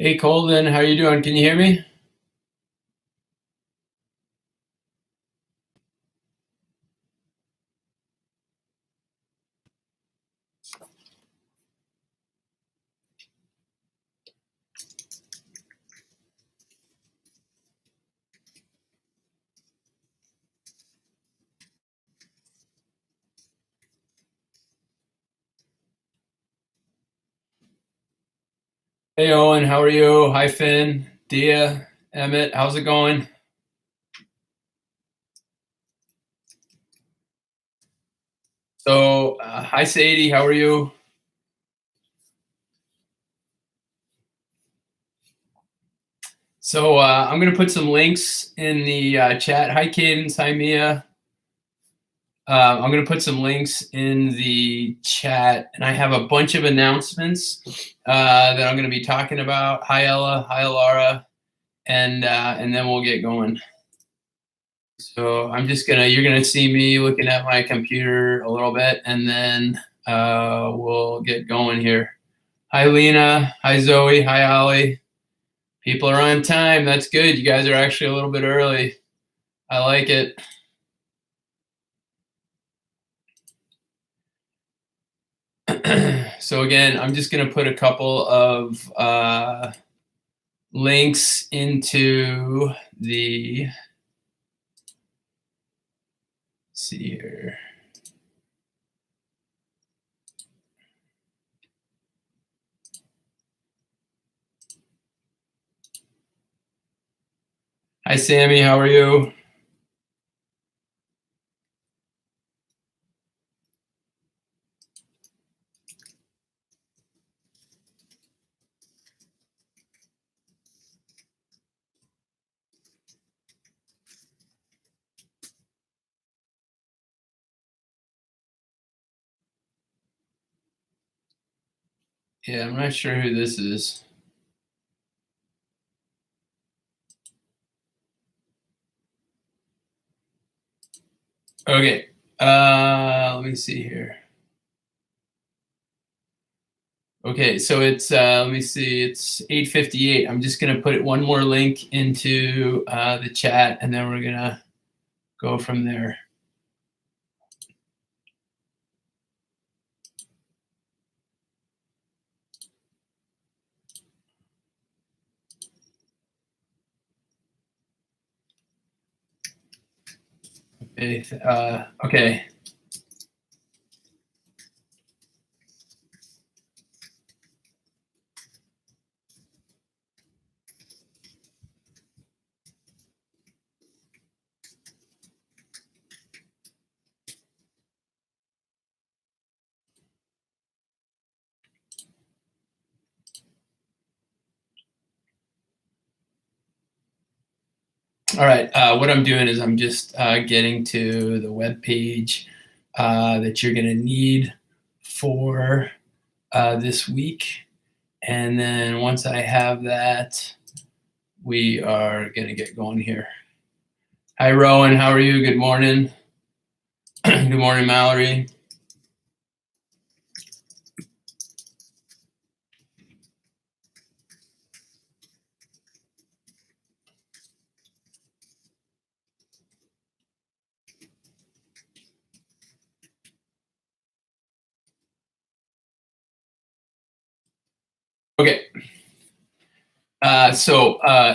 Hey Colden, how you doing? Can you hear me? Hey Owen, how are you? Hi Finn, Dia, Emmett, how's it going? Hi Sadie, how are you? I'm going to put some links in the chat. Hi Cadence, hi Mia. I'm going to put some links in the chat, and I have a bunch of announcements that I'm going to be talking about. Hi Ella, hi Laura, and then we'll get going. So you're gonna see me looking at my computer a little bit, and then we'll get going here. Hi Lena, hi Zoe, hi Ollie. People are on time. That's good. You guys are actually a little bit early. I like it. So again, I'm just gonna put a couple of links into the. Let's see here. Hi Sammy, how are you? Yeah, I'm not sure who this is. Okay, let me see here. Okay, so it's let me see, it's 8:58. I'm just gonna put one more link into the chat, and then we're gonna go from there. Okay. Okay. All right. What I'm doing is I'm just getting to the web page that you're gonna need for this week, and then once I have that, we are gonna get going here. Hi Rowan, how are you? Good morning. Good morning, Mallory. Okay.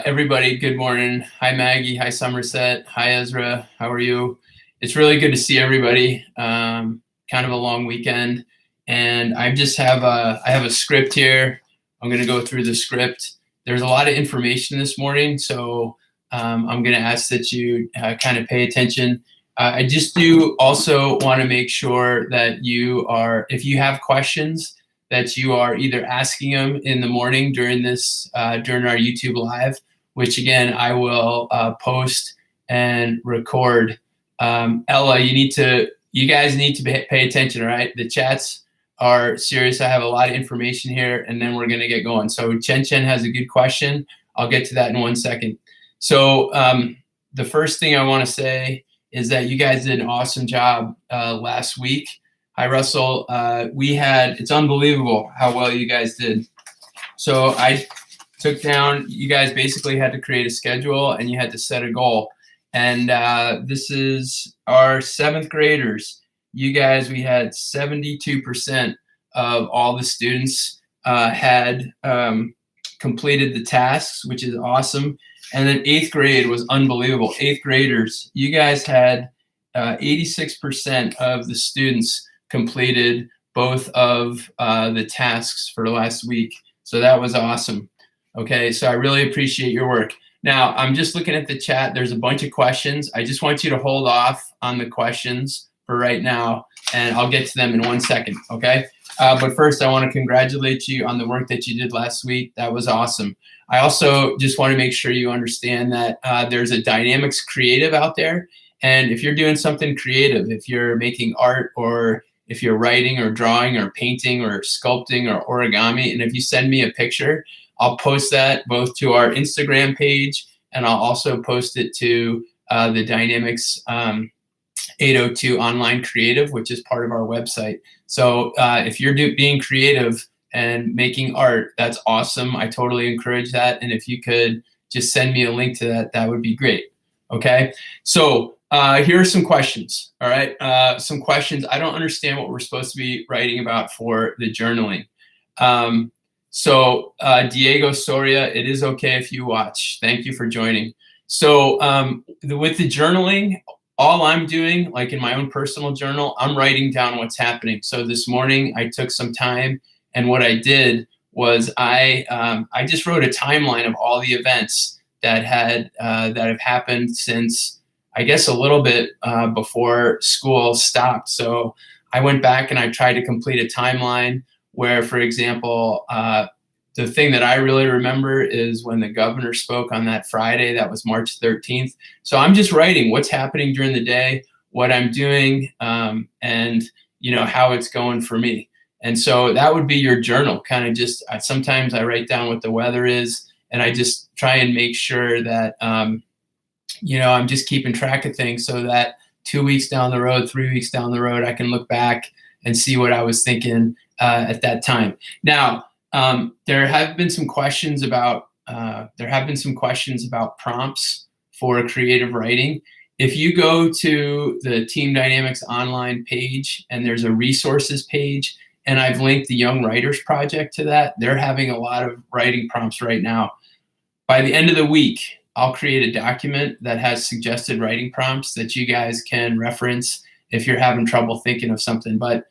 Everybody, good morning. Hi Maggie, hi Somerset, hi Ezra, how are you? It's really good to see everybody. Kind of a long weekend, and I have a script here. I'm going to go through the script. There's a lot of information this morning, so I'm going to ask that you kind of pay attention. I just do also want to make sure that if you have questions, that you are either asking them in the morning during our YouTube live, which again I will post and record. Ella, you guys need to pay attention, all right? The chats are serious. I have a lot of information here, and then we're gonna get going. So Chen has a good question. I'll get to that in 1 second. So the first thing I want to say is that you guys did an awesome job last week. Hi, Russell. It's unbelievable how well you guys did. So took down, you guys basically had to create a schedule and you had to set a goal. And this is our 7th graders. You guys, we had 72% of all the students had completed the tasks, which is awesome. And then 8th grade was unbelievable. 8th graders, you guys had 86% of the students completed both of the tasks for last week. So that was awesome. Okay, so I really appreciate your work. Now, I'm just looking at the chat. There's a bunch of questions. I just want you to hold off on the questions for right now, and I'll get to them in 1 second, okay? But first, I want to congratulate you on the work that you did last week. That was awesome. I also just want to make sure you understand that there's a Dynamix creative out there. And if you're doing something creative, if you're making art, or if you're writing or drawing or painting or sculpting or origami, and if you send me a picture, I'll post that both to our Instagram page, and I'll also post it to the Dynamix 802 Online Creative, which is part of our website. So if you're being creative and making art, that's awesome. I totally encourage that. And if you could just send me a link to that, that would be great. Okay. So here are some questions. All right. Some questions. I don't understand what we're supposed to be writing about for the journaling. So Diego Soria, it is okay if you watch. Thank you for joining. So with the journaling, all I'm doing, like in my own personal journal, I'm writing down what's happening. So this morning I took some time, and what I did was I just wrote a timeline of all the events that have happened since, I guess, a little bit before school stopped. So I went back and I tried to complete a timeline where, for example, the thing that I really remember is when the governor spoke on that Friday. That was March 13th. So I'm just writing what's happening during the day, what I'm doing, and how it's going for me. And so that would be your journal. Kind of just sometimes I write down what the weather is, and I just try and make sure that I'm just keeping track of things, so that 2 weeks down the road, 3 weeks down the road, I can look back and see what I was thinking at that time. Now, there have been some questions about prompts for creative writing. If you go to the Team Dynamix online page, and there's a resources page, and I've linked the Young Writers Project to that, they're having a lot of writing prompts right now. By the end of the week, I'll create a document that has suggested writing prompts that you guys can reference if you're having trouble thinking of something. But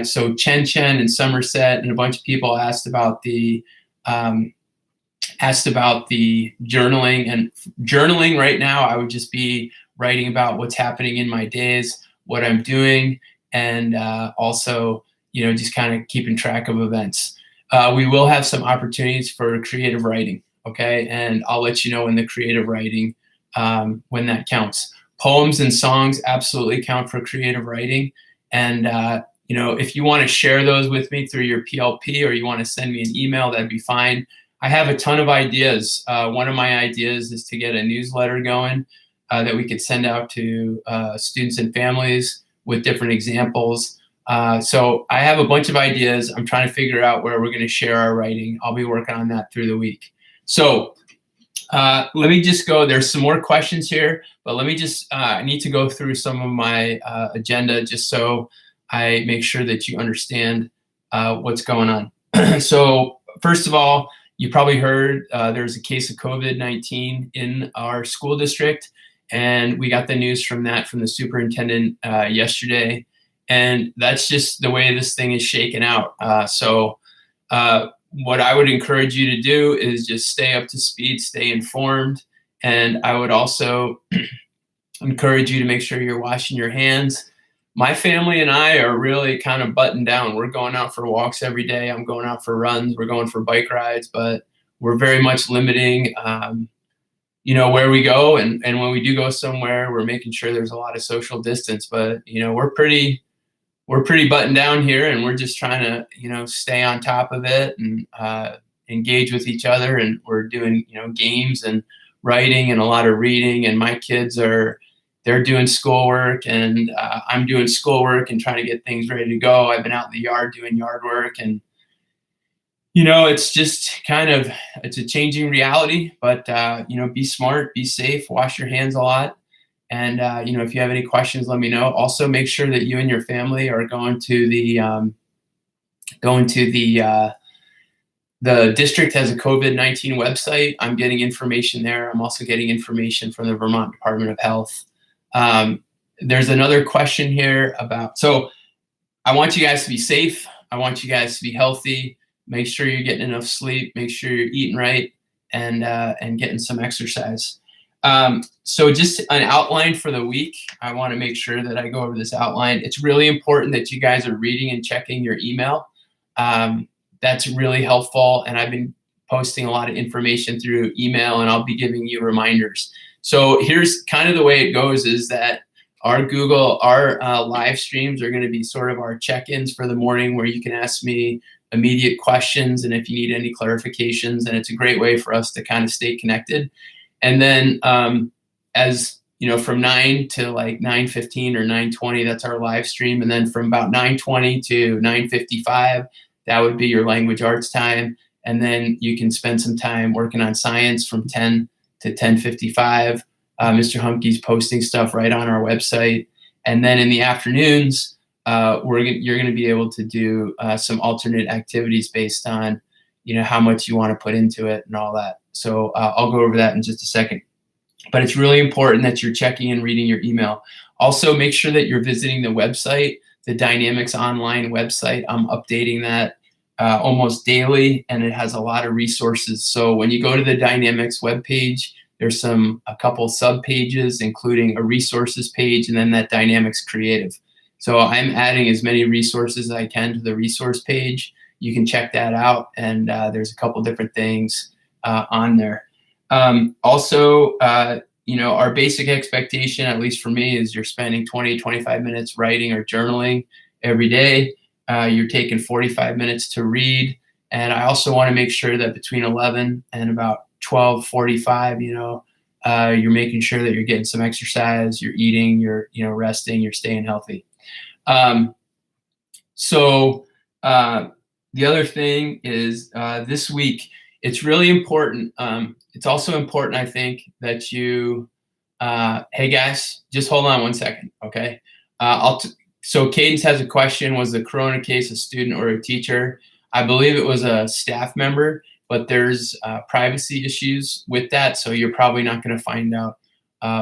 so Chen and Somerset and a bunch of people asked about the journaling. And journaling right now, I would just be writing about what's happening in my days, what I'm doing, and also just kind of keeping track of events. We will have some opportunities for creative writing. Okay, and I'll let you know in the creative writing when that counts. Poems and songs absolutely count for creative writing. And if you want to share those with me through your PLP, or you want to send me an email, that'd be fine. I have a ton of ideas. One of my ideas is to get a newsletter going that we could send out to students and families with different examples. So I have a bunch of ideas. I'm trying to figure out where we're going to share our writing. I'll be working on that through the week. So let me just go. There's some more questions here, but let me just, I need to go through some of my agenda just so I make sure that you understand what's going on. So first of all, you probably heard there's a case of COVID-19 in our school district, and we got the news from the superintendent yesterday, and that's just the way this thing is shaken out. What I would encourage you to do is just stay up to speed, stay informed. And I would also encourage you to make sure you're washing your hands. My family and I are really kind of buttoned down. We're going out for walks every day. I'm going out for runs. We're going for bike rides, but we're very much limiting, where we go. And when we do go somewhere, we're making sure there's a lot of social distance, but we're pretty buttoned down here, and we're just trying to, stay on top of it and engage with each other. And we're doing, games and writing and a lot of reading. And my kids they're doing schoolwork, and I'm doing schoolwork and trying to get things ready to go. I've been out in the yard doing yard work, and It's just it's a changing reality, but, be smart, be safe, wash your hands a lot. And, if you have any questions, let me know. Also, make sure that you and your family are the district has a COVID-19 website. I'm getting information there. I'm also getting information from the Vermont Department of Health. There's another question here so I want you guys to be safe. I want you guys to be healthy. Make sure you're getting enough sleep. Make sure you're eating right and getting some exercise. So just an outline for the week. I want to make sure that I go over this outline. It's really important that you guys are reading and checking your email. That's really helpful. And I've been posting a lot of information through email, and I'll be giving you reminders. So here's kind of the way it goes is that our live streams are going to be sort of our check-ins for the morning, where you can ask me immediate questions and if you need any clarifications. And it's a great way for us to kind of stay connected. And then as from 9 to like 9:15 or 9:20, that's our live stream. And then from about 9:20 to 9:55, that would be your language arts time. And then you can spend some time working on science from 10 to 10:55. Mr. Humke's posting stuff right on our website. And then in the afternoons, you're going to be able to do some alternate activities based on, how much you want to put into it and all that. So I'll go over that in just a second. But it's really important that you're checking and reading your email. Also, make sure that you're visiting the website, the Dynamix online website. I'm updating that almost daily, and it has a lot of resources. So when you go to the Dynamix webpage, there's a couple sub pages, including a resources page and then that Dynamix Creative. So I'm adding as many resources as I can to the resource page. You can check that out, and there's a couple different things on there. Also, our basic expectation, at least for me, is you're spending 20, 25 minutes writing or journaling every day. You're taking 45 minutes to read. And I also want to make sure that between 11 and about 12:45, you're making sure that you're getting some exercise, you're eating, you're, resting, you're staying healthy. So the other thing is this week, it's really important. It's also important, I think, that you, hey guys, just hold on one second, okay? So Cadence has a question: was the corona case a student or a teacher? I believe it was a staff member, but there's privacy issues with that, so you're probably not going to find out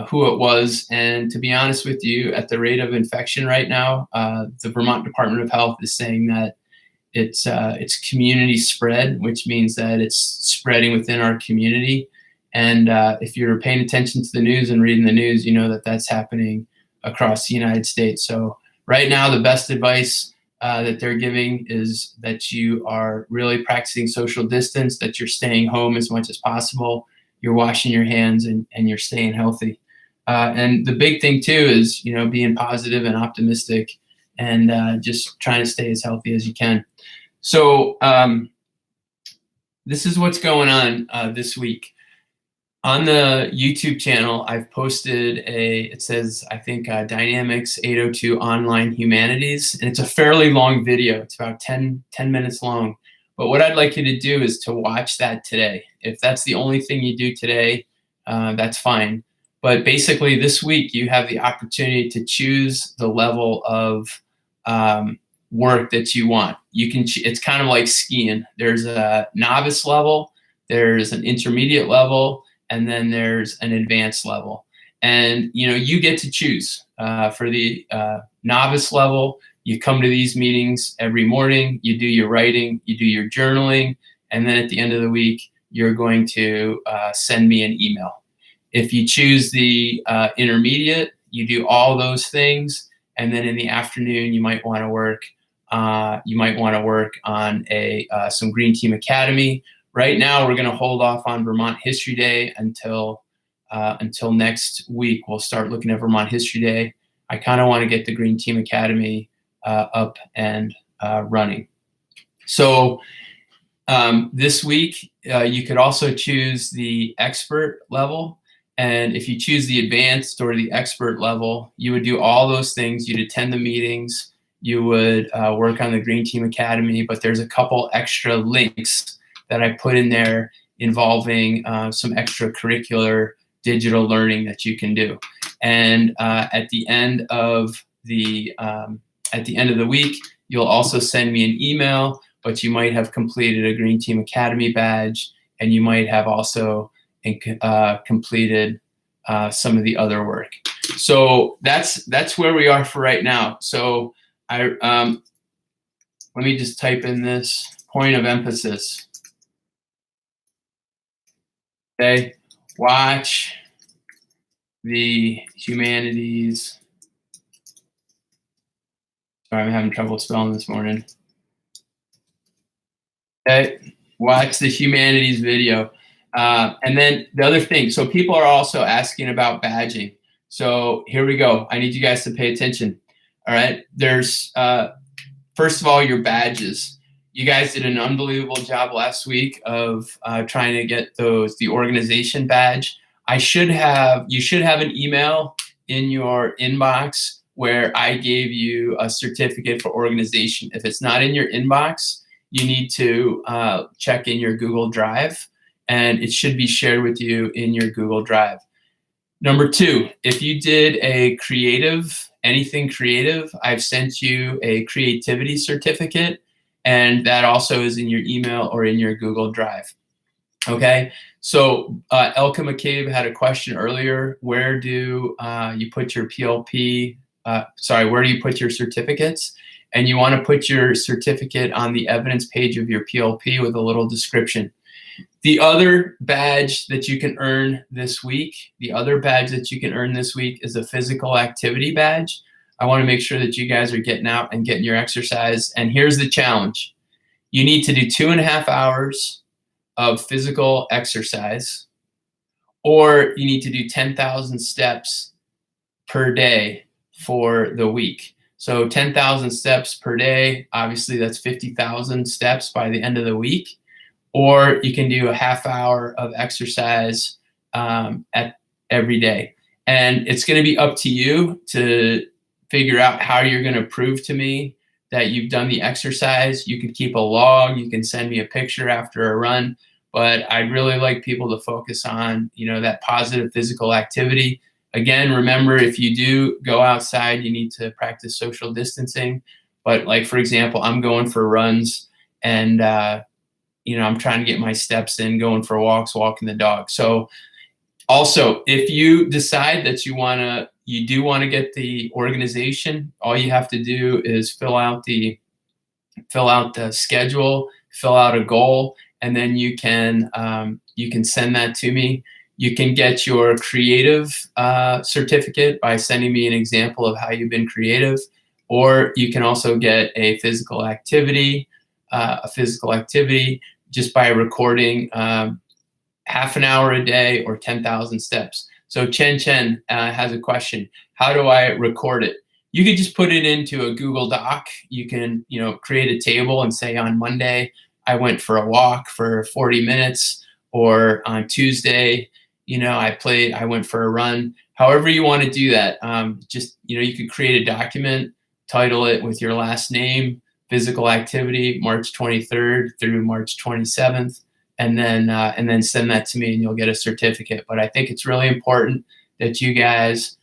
who it was. And to be honest with you, at the rate of infection right now, the Vermont Department of Health is saying that it's community spread, which means that it's spreading within our community. And if you're paying attention to the news and reading the news, you know that that's happening across the United States. So right now, the best advice that they're giving is that you are really practicing social distance, that you're staying home as much as possible, you're washing your hands, and you're staying healthy. And the big thing too is, being positive and optimistic, and just trying to stay as healthy as you can. So this is what's going on this week. On the YouTube channel, I've posted it says, I think, Dynamix 802 Online Humanities, and it's a fairly long video. It's about 10 minutes long. But what I'd like you to do is to watch that today. If that's the only thing you do today, that's fine. But basically this week, you have the opportunity to choose the level of work that you want. It's kind of like skiing. There's a novice level, there's an intermediate level, and then there's an advanced level. And you get to choose. For the novice level, you come to these meetings every morning, you do your writing, you do your journaling, and then at the end of the week, you're going to send me an email. If you choose the intermediate, you do all those things, and then in the afternoon, you might want to work. On some Green Team Academy. Right now, we're going to hold off on Vermont History Day until next week. We'll start looking at Vermont History Day. I kind of want to get the Green Team Academy up and running. So this week, you could also choose the expert level. And if you choose the advanced or the expert level, you would do all those things. You'd attend the meetings. you would work on the Green Team Academy, but there's a couple extra links that I put in there involving some extracurricular digital learning that you can do. And at the end of the week, you'll also send me an email, but you might have completed a Green Team Academy badge, and you might have also completed some of the other work. So that's where we are for right now. So let me just type in this point of emphasis. Okay, watch the Humanities. Sorry, I'm having trouble spelling this morning. Okay, watch the Humanities video. And then the other thing, so people are also asking about badging. So here we go. I need you guys to pay attention. All right, there's, first of all, your badges. You guys did an unbelievable job last week of trying to get the organization badge. You should have an email in your inbox where I gave you a certificate for organization. If it's not in your inbox, you need to check in your Google Drive, and it should be shared with you in your Google Drive. Number two, if you did anything creative, I've sent you a creativity certificate, and that also is in your email or in your Google Drive. Okay, so Elka McCabe had a question earlier. Where do you put your PLP? Where do you put your certificates? And you want to put your certificate on the evidence page of your PLP with a little description. The other badge that you can earn this week, is a physical activity badge. I want to make sure that you guys are getting out and getting your exercise. And here's the challenge. You need to do 2.5 hours of physical exercise, or you need to do 10,000 steps per day for the week. So 10,000 steps per day, obviously that's 50,000 steps by the end of the week. Or you can do a half hour of exercise every day. And it's going to be up to you to figure out how you're going to prove to me that you've done the exercise. You can keep a log. You can send me a picture after a run. But I'd really like people to focus on, that positive physical activity. Again, remember, if you do go outside, you need to practice social distancing. But like, for example, I'm going for runs, and I'm trying to get my steps in, going for walks, walking the dog. So also, if you decide that you do want to get the organization, all you have to do is fill out the schedule, fill out a goal, and then you can send that to me. You can get your creative certificate by sending me an example of how you've been creative, or you can also get a physical activity just by recording half an hour a day or 10,000 steps. So Chen has a question. How do I record it? You could just put it into a Google Doc. You can, create a table and say on Monday, I went for a walk for 40 minutes, or on Tuesday, I went for a run. However you want to do that. You could create a document, title it with your last name, physical activity, March 23rd through March 27th, and then send that to me, and you'll get a certificate. But I think it's really important that you guys,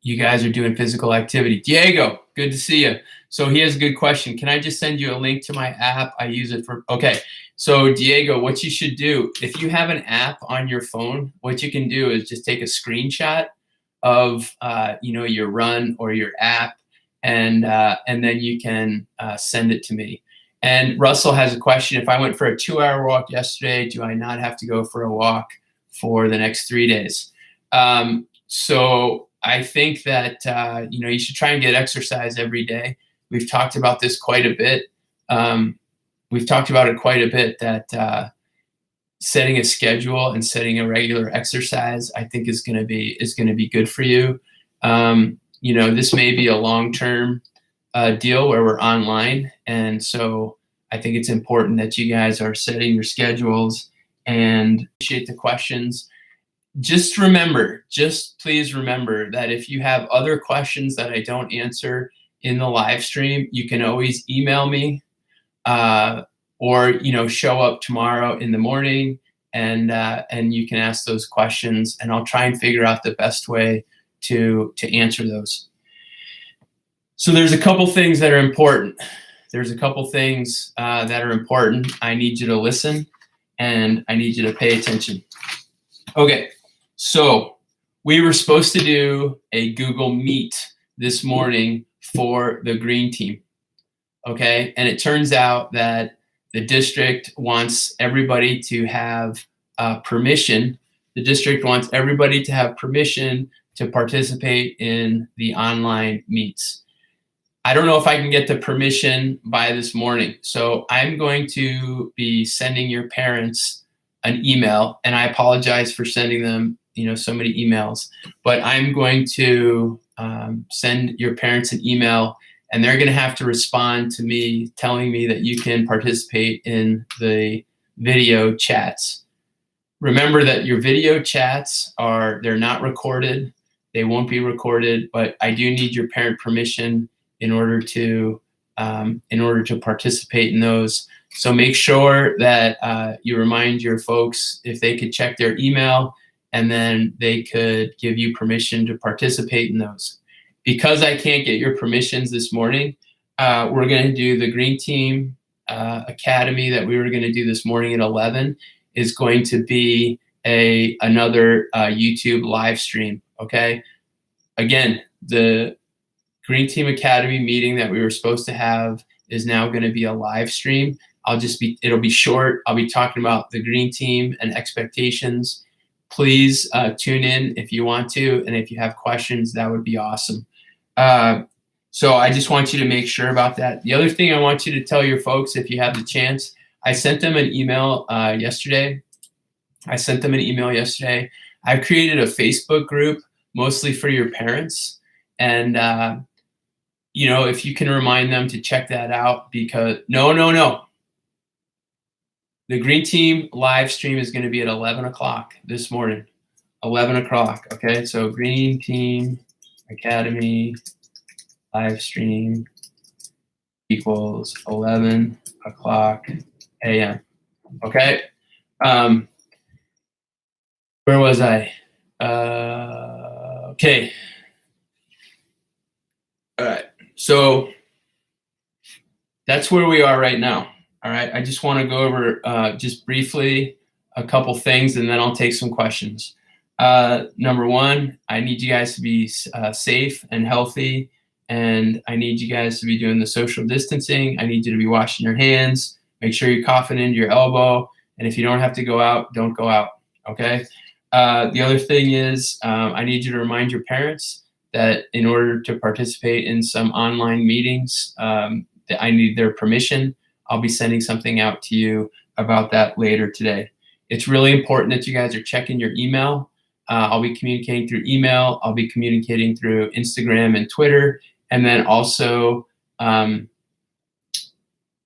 you guys are doing physical activity. Diego, good to see you. So he has a good question. Can I just send you a link to my app? I use it for, okay. So Diego, what you should do, if you have an app on your phone, what you can do is just take a screenshot of your run or your app, and then you can send it to me. And Russell has a question. If I went for a 2-hour walk yesterday, do I not have to go for a walk for the next 3 days? So I think that you should try and get exercise every day. We've talked about this quite a bit. That setting a schedule and setting a regular exercise, I think, is going to be good for you. This may be a long-term deal where we're online, and so I think it's important that you guys are setting your schedules. And appreciate the questions. just please remember that if you have other questions that I don't answer in the live stream, you can always email me, or show up tomorrow in the morning, and you can ask those questions, and I'll try and figure out the best way to answer those. So there's a couple things that are important. I need you to listen, and I need you to pay attention. Okay, so we were supposed to do a Google Meet this morning for the green team. Okay, and it turns out that the district wants everybody to have permission. The district wants everybody to have permission to participate in the online meets. I don't know if I can get the permission by this morning. So I'm going to be sending your parents an email, and I apologize for sending them, so many emails, but I'm going to send your parents an email, and they're going to have to respond to me telling me that you can participate in the video chats. Remember that your video chats they're not recorded. They won't be recorded, but I do need your parent permission in order to participate in those. So make sure that you remind your folks if they could check their email, and then they could give you permission to participate in those. Because I can't get your permissions this morning, we're going to do the Green Team Academy that we were going to do this morning at 11 is going to be another YouTube live stream. Okay. Again, the Green Team Academy meeting that we were supposed to have is now going to be a live stream. It'll be short. I'll be talking about the Green Team and expectations. Please tune in if you want to, and if you have questions, that would be awesome. So I just want you to make sure about that. The other thing I want you to tell your folks, if you have the chance, I sent them an email yesterday. I've created a Facebook group mostly for your parents, and if you can remind them to check that out, because no. The Green Team live stream is going to be at 11 o'clock this morning. 11 o'clock, okay? So Green Team Academy live stream equals 11 o'clock a.m., okay? Where was I? Okay. All right. So that's where we are right now. All right. I just want to go over just briefly a couple things, and then I'll take some questions. Number one, I need you guys to be safe and healthy, and I need you guys to be doing the social distancing. I need you to be washing your hands. Make sure you're coughing into your elbow, and if you don't have to go out, don't go out. Okay. The other thing is I need you to remind your parents that in order to participate in some online meetings, that I need their permission. I'll be sending something out to you about that later today. It's really important that you guys are checking your email. I'll be communicating through email. I'll be communicating through Instagram and Twitter. And then also,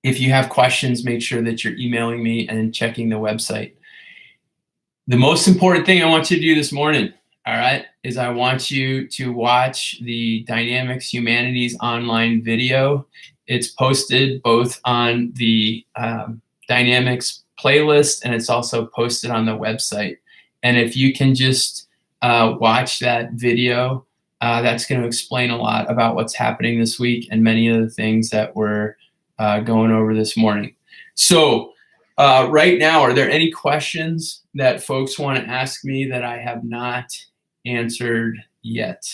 if you have questions, make sure that you're emailing me and checking the website. The most important thing I want you to do this morning, all right, is I want you to watch the Dynamix Humanities online video. It's posted both on the Dynamix playlist, and it's also posted on the website. And if you can just watch that video, that's going to explain a lot about what's happening this week and many of the things that we're going over this morning. So right now, are there any questions that folks want to ask me that I have not answered yet?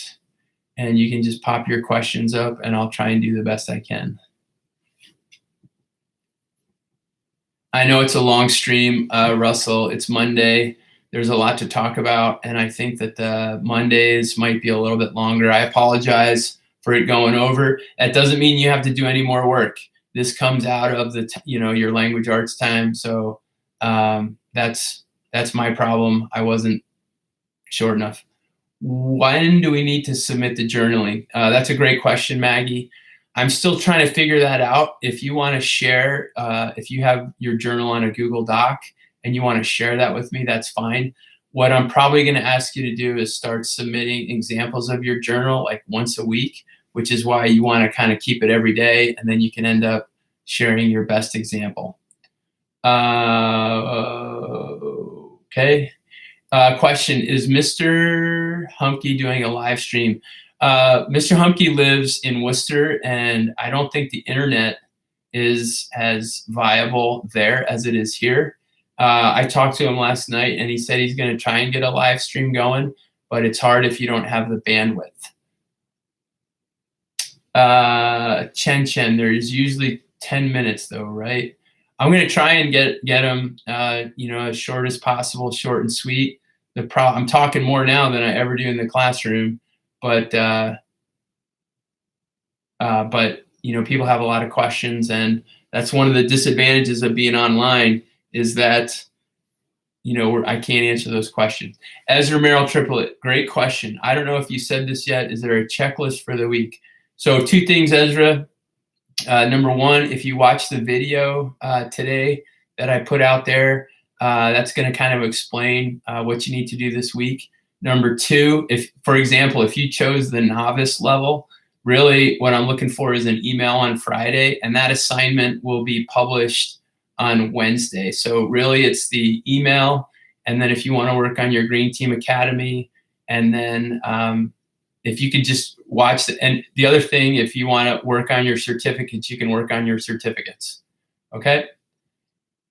And you can just pop your questions up, and I'll try and do the best I can. I know it's a long stream, Russell. It's Monday. There's a lot to talk about, and I think that the Mondays might be a little bit longer. I apologize for it going over. That doesn't mean you have to do any more work. This comes out of the your language arts time, so that's my problem. I wasn't short enough. When do we need to submit the journaling? That's a great question, Maggie. I'm still trying to figure that out. If you want to share, if you have your journal on a Google Doc and you want to share that with me, that's fine. What I'm probably going to ask you to do is start submitting examples of your journal like once a week, which is why you want to kind of keep it every day, and then you can end up sharing your best example. Okay. Question, is Mr. Humke doing a live stream? Mr. Humke lives in Worcester, and I don't think the internet is as viable there as it is here. I talked to him last night, and he said he's going to try and get a live stream going, but it's hard if you don't have the bandwidth. Chen, there's usually 10 minutes though, right? I'm going to try and get them, as short as possible, short and sweet. I'm talking more now than I ever do in the classroom, but people have a lot of questions, and that's one of the disadvantages of being online is that, I can't answer those questions. Ezra Merrill Triplet, great question. I don't know if you said this yet. Is there a checklist for the week? So 2 things, Ezra. Number 1, if you watch the video today that I put out there, that's going to kind of explain what you need to do this week. Number 2, for example, if you chose the novice level, really what I'm looking for is an email on Friday, and that assignment will be published on Wednesday. So really it's the email, and then if you want to work on your Green Team Academy, and then if you could just watch and the other thing, if you want to work on your certificates, you can work on your certificates. Okay.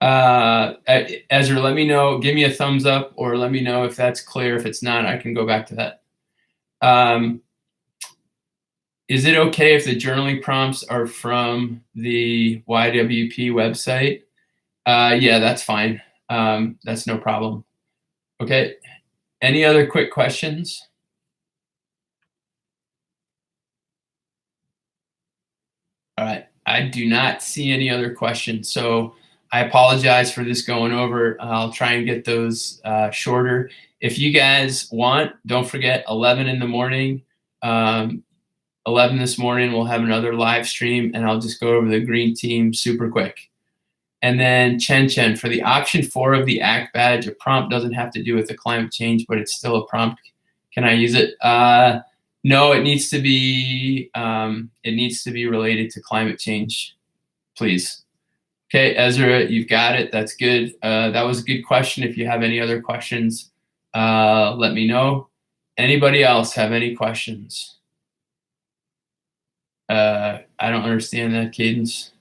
Ezra, let me know, give me a thumbs up, or let me know if that's clear. If it's not, I can go back to that. Is it okay if the journaling prompts are from the YWP website? Yeah, that's fine. That's no problem. Okay. Any other quick questions? All right, I do not see any other questions. So I apologize for this going over. I'll try and get those shorter. If you guys want, don't forget 11 in the morning. 11 this morning, we'll have another live stream, and I'll just go over the green team super quick. And then Chen, for the option 4 of the ACT badge, a prompt doesn't have to do with the climate change, but it's still a prompt. Can I use it? No, it needs to be related to climate change, please. Okay, Ezra, you've got it. That's good. That was a good question. If you have any other questions, let me know. Anybody else have any questions? I don't understand that, Cadence.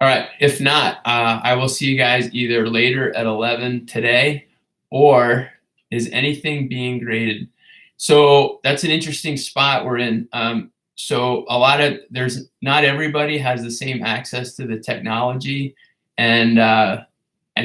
All right, if not, I will see you guys either later at 11 today, or is anything being graded? So that's an interesting spot we're in. So not everybody has the same access to the technology, and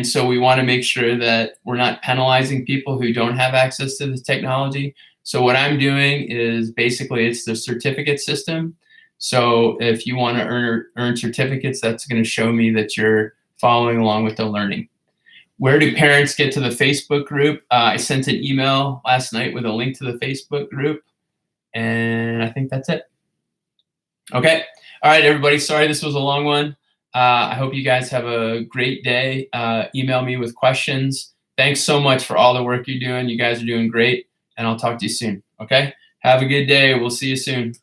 so we want to make sure that we're not penalizing people who don't have access to the technology. So what I'm doing is basically it's the certificate system. So if you want to earn certificates, that's going to show me that you're following along with the learning. Where do parents get to the Facebook group? I sent an email last night with a link to the Facebook group, and I think that's it. Okay. All right, everybody. Sorry this was a long one. I hope you guys have a great day. Email me with questions. Thanks so much for all the work you're doing. You guys are doing great, and I'll talk to you soon. Okay. Have a good day. We'll see you soon.